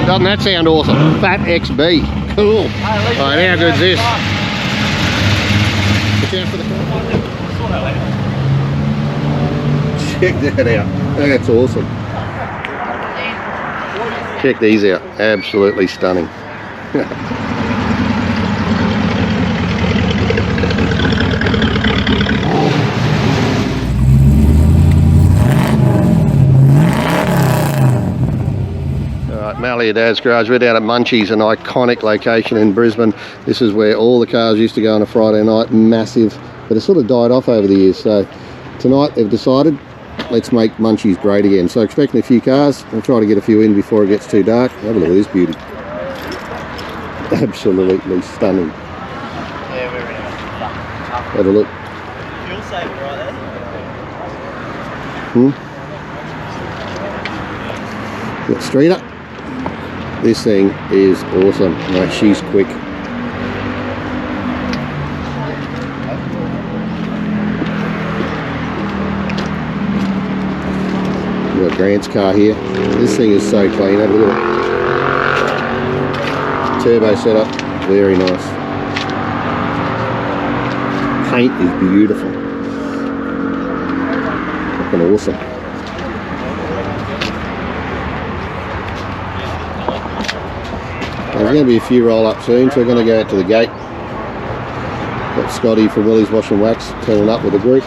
Doesn't that sound awesome? Fat XB. Cool. Alright, how good's this? Watch out for the car. Check that out. That's awesome. Check these out. Absolutely stunning. Mallia Dad's Garage. We're down at Munchies, an iconic location in Brisbane. This is where all the cars used to go on a Friday night, massive, but it sort of died off over the years. So tonight they've decided, let's make Munchies great again. So expecting a few cars. We'll try to get a few in before it gets too dark. Have a look at this beauty. Absolutely stunning. Yeah, we're in it. Have a look. Fuel saver right there. Got Streeter. This thing is awesome. No, she's quick. We've got Grant's car here. This thing is so clean. Have a look at it. Turbo setup, very nice. Paint is beautiful. Looking awesome. There's going to be a few roll up soon, so we're going to go out to the gate. Got Scotty from Willie's Wash and Wax turning up with the group.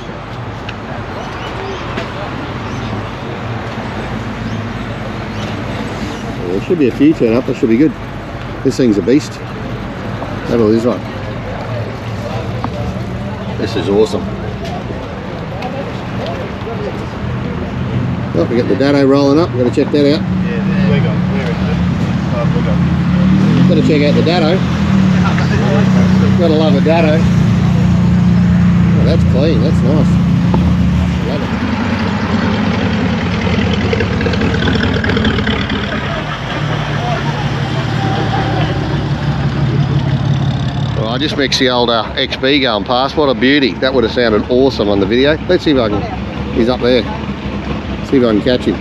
Well, there should be a few turn up, that should be good. This thing's a beast. Have a look at this one. This is awesome. Oh, we got the Dado rolling up, we're going to check that out. Yeah, we're Gotta check out the Dado. Gotta love a Dado. Oh, that's clean, that's nice. Love it. Well, I just mixed the old XB going past. What a beauty. That would have sounded awesome on the video. Let's see if I can, he's up there. See if I can catch him.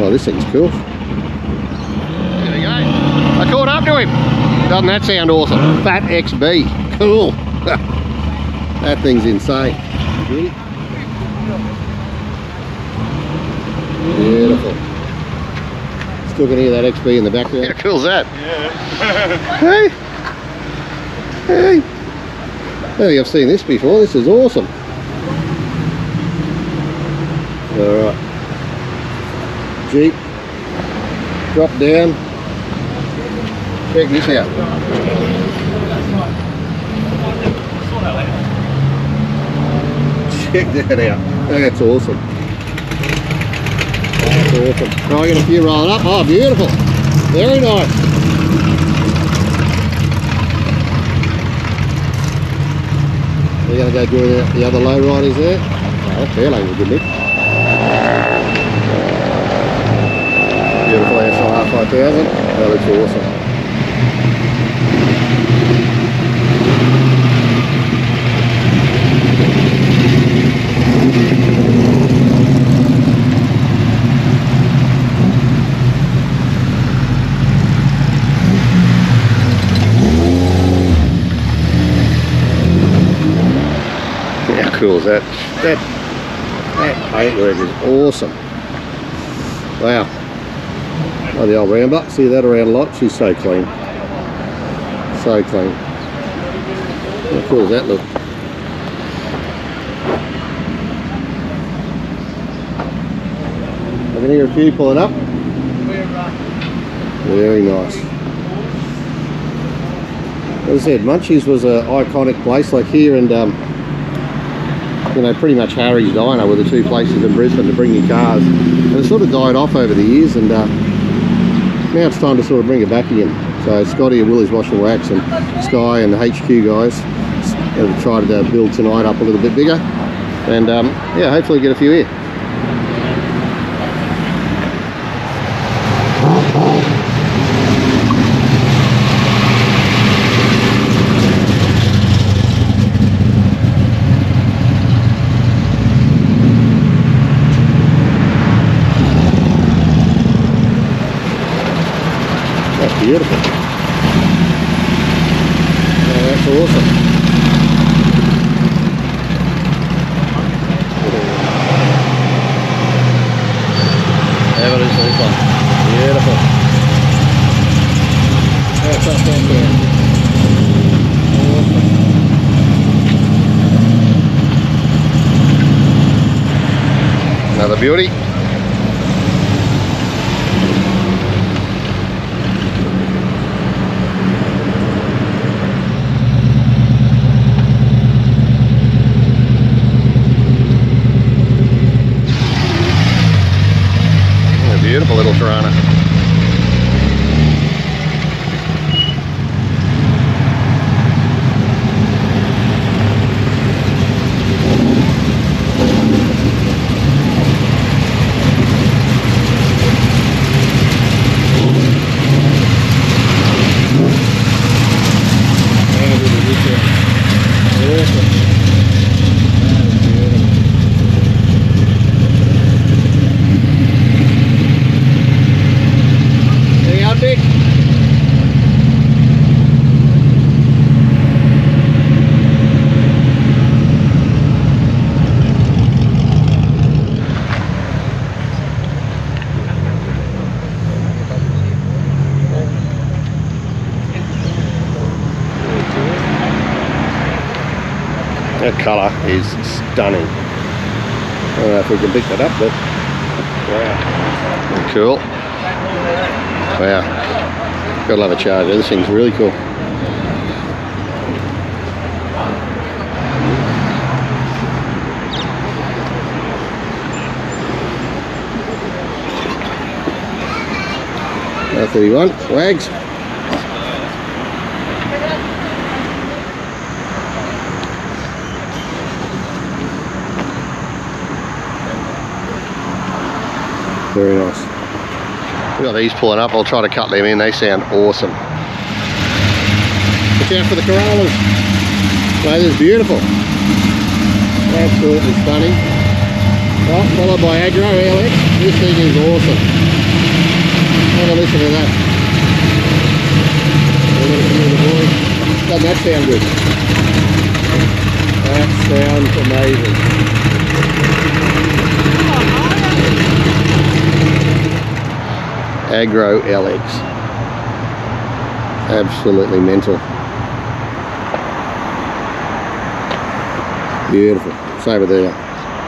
Oh, this thing's cool. There we go. I caught up to him. Doesn't that sound awesome? Fat XB. Cool. That thing's insane. Beautiful. Still can hear that XB in the background. How cool's that? Yeah. Hey. Hey. I don't think I've seen this before. This is awesome. Alright. Jeep. Drop down. Check this out. Check that out. That's awesome. That's awesome. Oh, I got a few rolling up. Oh, beautiful. Very nice. We're going to go do the other low riders there. Oh, that fair lane was a good nick. Beautiful SLR 5000. That looks awesome. How cool is that? That paintwork is awesome. Wow. Oh, the old Rambler. See that around a lot? She's so clean. So clean. How cool does that look? I can hear a few pulling up. Very nice. As I said, Munchies was an iconic place, like here, and you know, pretty much Harry's Diner were the two places in Brisbane to bring your cars, and it sort of died off over the years, and now it's time to sort of bring it back again. So Scotty and Willie's Wash and Wax and Sky and the HQ guys have tried to build tonight up a little bit bigger, and yeah, hopefully get a few here. That's beautiful. Oh, that's awesome. Have a look at this one. Beautiful. That's up there. Awesome. Another beauty. Beautiful little Tirana. That colour is stunning. I don't know if we can pick that up, but wow. Cool. Wow. Gotta love a Charger. This thing's really cool. R31, Wags. Very nice. We've got these pulling up. I'll try to cut them in. They sound awesome. Watch out for the Corollas. That is beautiful. Absolutely stunning. Right, followed by Agro LX. This thing is awesome. Have a listen to that. Doesn't that sound good? That sounds amazing. Agro LX. Absolutely mental. Beautiful. Same with the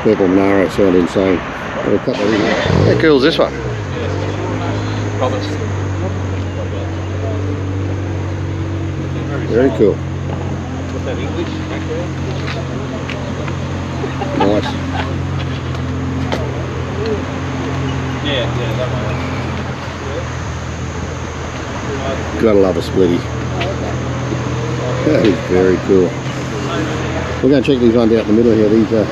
purple Monaro, sound insane. How cool is this one? Very cool. Nice. Yeah, that one. Gotta love a splitty. That is very cool. We're going to check these ones out in the middle here. These are a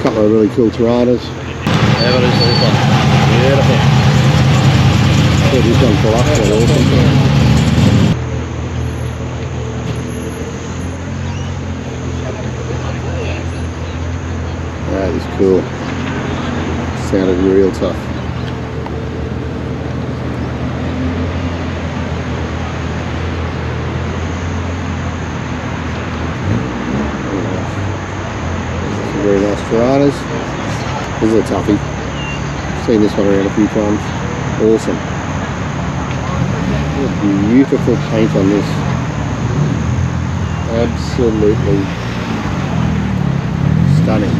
couple of really cool Tiranas. Have a look at this one. Beautiful. This one for us, they're awesome. That is cool. Sounded real tough. Very nice Tiranas. This is a toughie. Seen this one around a few times. Awesome. What a beautiful paint on this. Absolutely stunning.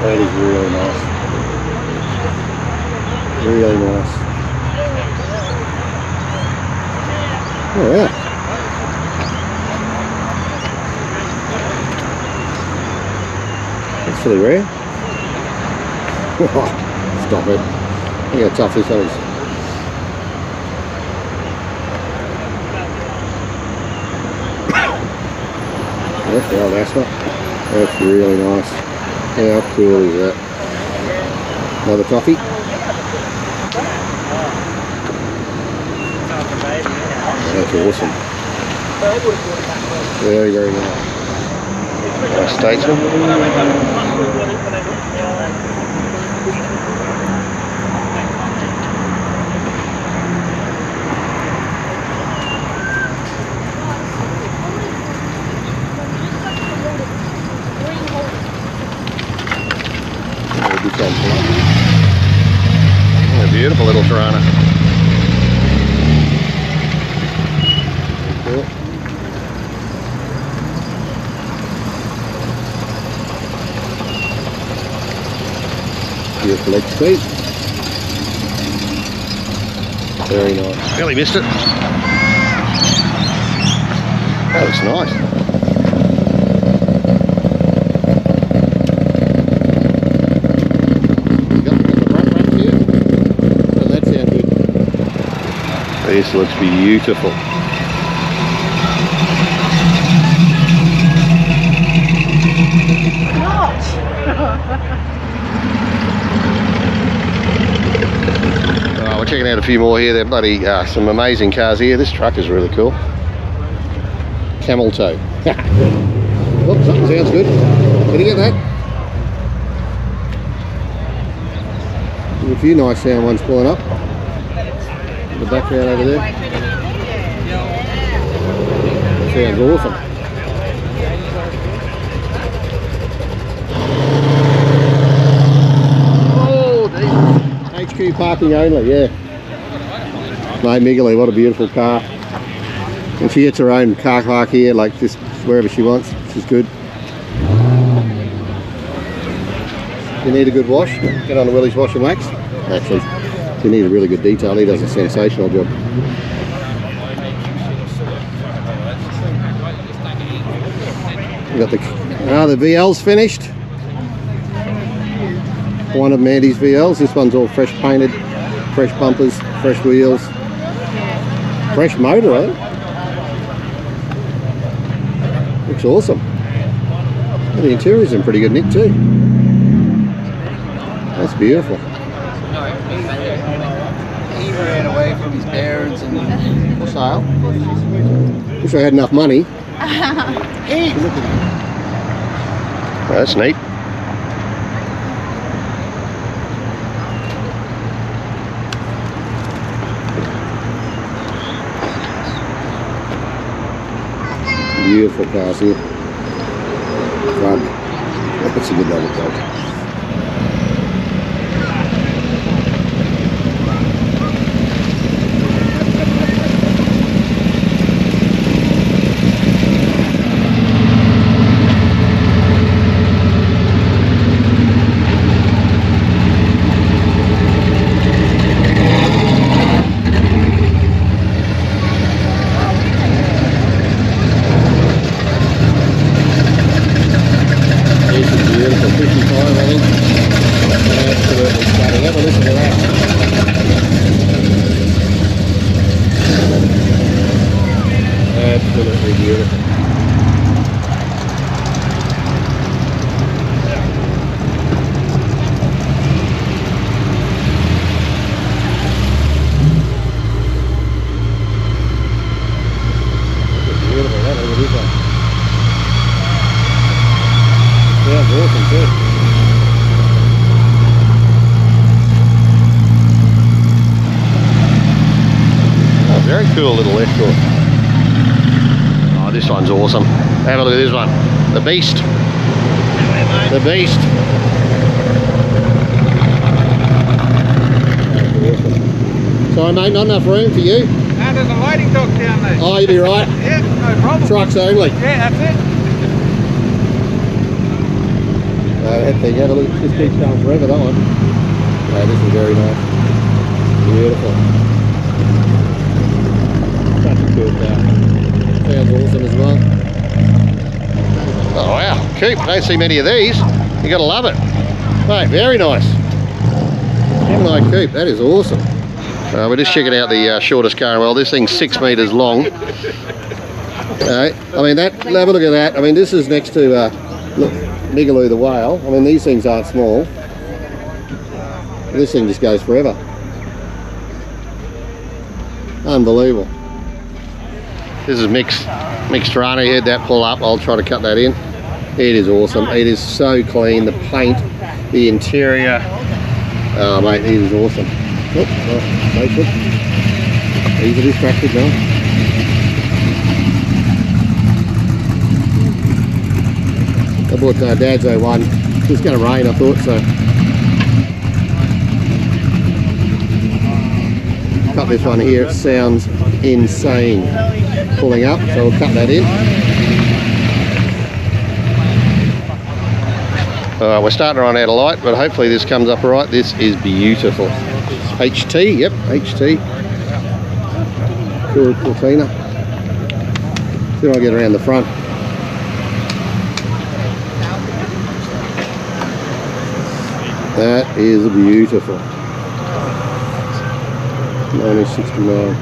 That is really nice. Really nice. Oh yeah. That's really rare. Stop it. Look how tough this is. That's the old Asper. That's really nice. How cool is that? Another toffee. That's awesome. Very, very nice. Statesman. A beautiful little Tirana. Cool. Beautiful leg speed. Very nice. Really missed it. That looks nice. This looks beautiful. We're checking out a few more here. They're bloody some amazing cars here. This truck is really cool. Camel toe. Oh, something sounds good. Did you get that? There's a few nice sound ones pulling up. The background over there. Sounds awesome. Oh, HQ parking only, yeah. Mate, Miggly, what a beautiful car. And she gets her own car park here, like just wherever she wants, which is good. You need a good wash, get on the Willie's Wash and Wax. Actually, you need a really good detail. He does a sensational job. We got the VL's finished. One of Mandy's VLs. This one's all fresh painted, fresh bumpers, fresh wheels, fresh motor, eh? Looks awesome. And the interior's in pretty good nick too. That's beautiful. He ran away from his parents and For sale. Wish I had enough money. Oh, that's neat. Beautiful cars here. Front. That's a good double coat. Absolutely beautiful. Beautiful, that look at this one. Sounds awesome too. Oh, very cool little Escort. This one's awesome. Have a look at this one. The Beast. The Beast. Sorry mate, not enough room for you? No, there's a loading dock down there. Oh, you'll be right. Yeah, no problem. Trucks only. Yeah, that's it. That thing, have a look. This keeps going forever, that one. This is very nice. Beautiful. Such a cool car. Sounds awesome as well. Oh wow, coupe, don't see many of these. You gotta love it. Mate, very nice. Gemini coupe, that is awesome. We're just checking out the shortest car. Well, this thing's 6 metres long. I mean, have a look at that. I mean, this is next to look, Migaloo the whale. I mean, these things aren't small. This thing just goes forever. Unbelievable. This is mixed Tirana. You heard that pull up. I'll try to cut that in. It is awesome. It is so clean. The paint, the interior. Oh, mate, it is awesome. Oh, wait, easy distracted now. I bought Dad's 01. It was going to rain, I thought, so. Cut this one here. It sounds insane. Pulling up, so we'll cut that in. We're starting to run out of light, but hopefully this comes up alright. This is beautiful. HT, yep, HT. Cool Cortina. See if I get around the front. That is beautiful. 1969.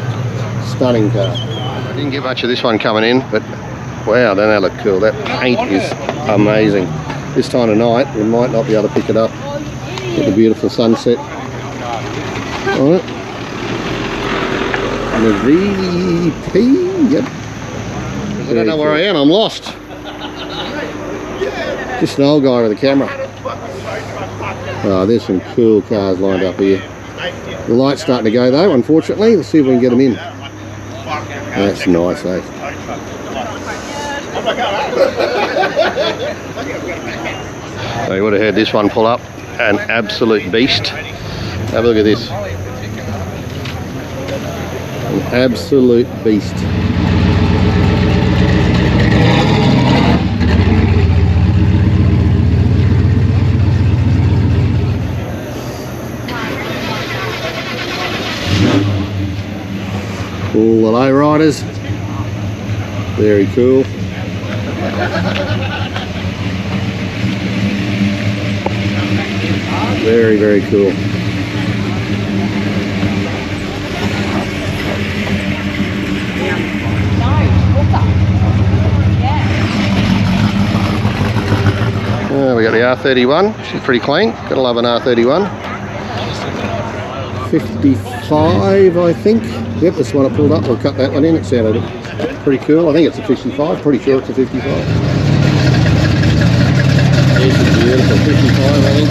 Stunning car. I didn't get much of this one coming in, but wow, don't that look cool. That paint is amazing. This time of night, we might not be able to pick it up. Get the beautiful sunset on it. And the VP, yep. I don't know where I am, I'm lost. Just an old guy with a camera. Oh, there's some cool cars lined up here. The light's starting to go though, unfortunately. Let's see if we can get them in. That's nice, eh? So you would have heard this one pull up. An absolute beast. Have a look at this. An absolute beast. All the low riders. Very cool. Very, very cool. We got the R31. She's pretty clean. Gotta love an R31. 55, I think. Yep, this one I pulled up. We'll cut that one in. It sounded pretty cool. I think it's a 55. Pretty sure it's a 55. This is beautiful. 55, I think.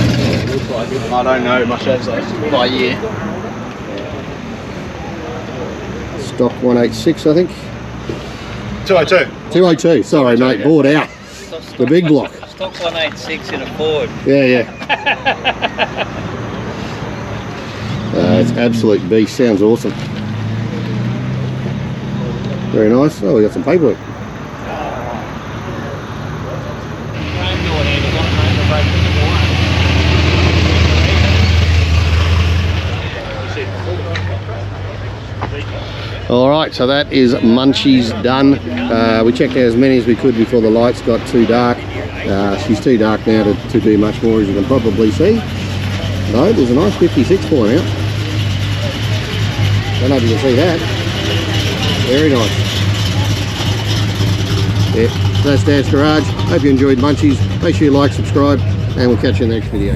I don't know much else by year. Stock 186, I think. 202. 202. Sorry, mate. Bored out. The big block. Stock 186 in a Ford. Yeah. It's absolute beast. Sounds awesome. Very nice. Oh, we got some paperwork. Alright, so that is Munchies done. We checked out as many as we could before the lights got too dark. She's too dark now to do much more, as you can probably see. No, there's a nice 56 point out. Don't know if you can see that. Very nice. Yeah, that's Dad's Garage. Hope you enjoyed Munchies. Make sure you like, subscribe, and we'll catch you in the next video.